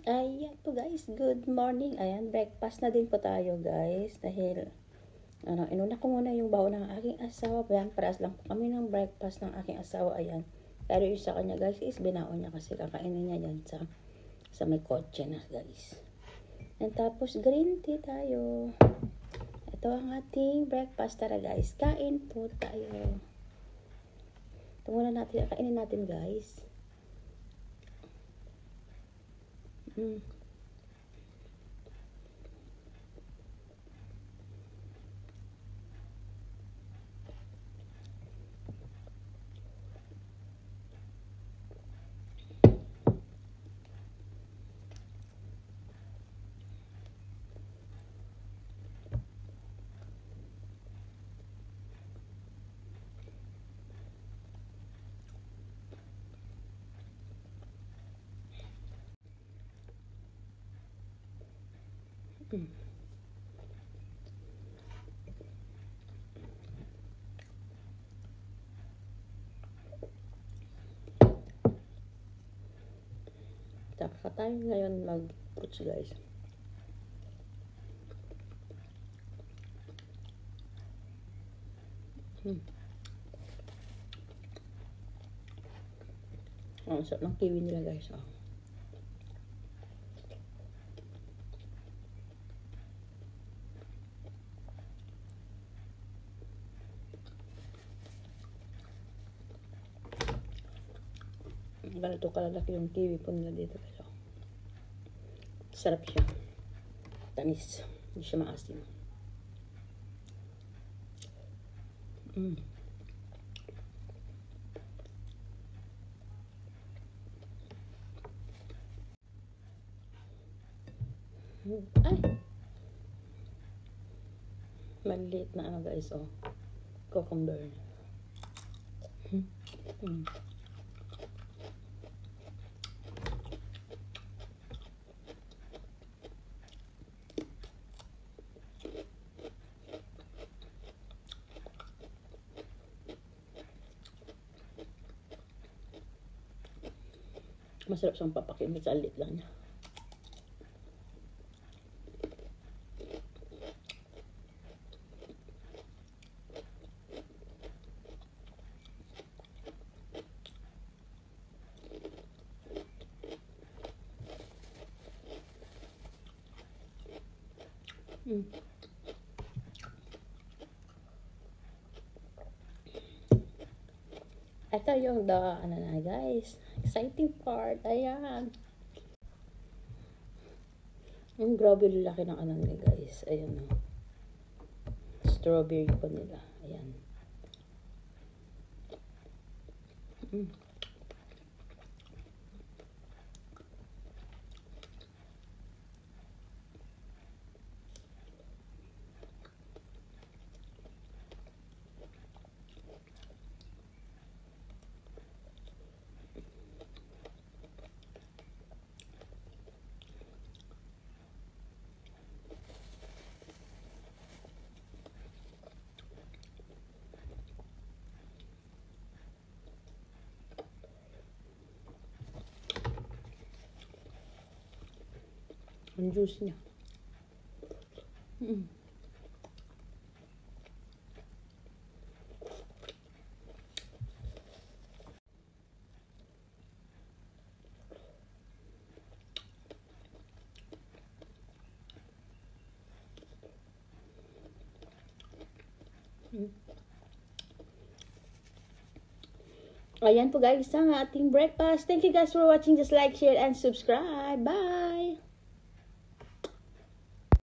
Ayan po guys, good morning. Ayan, breakfast na din po tayo guys. Dahil, inuna ko muna yung baon ng aking asawa. Ayan, paras lang po kami ng breakfast ng aking asawa. Ayan, pero yung sa kanya guys is binaon niya kasi kakainin niya yan sa may kotse na guys. And tapos green tea tayo. Ito ang ating breakfast. Tara guys, kain po tayo. Ito muna natin, kainin natin guys. Tapos tayo ngayon mag-fruits guys. Ang sarap ng kiwi nila guys. Ganito kalalaki yung kiwi po nila dito guys. Sarap siya. Tamis. Hindi siya maasim. Ay! Maliit na ano guys, cucumber. Masarap siyang papakin sa alit lang niya. Ito yung ano na guys, exciting part. Ayan. Yung grabe laki ng ano nila guys. Ayan o. Strawberry po nila. Ayan. Ang juice niya. Ayan po guys ang ating breakfast. Thank you guys for watching. Just like, share, and subscribe. Bye!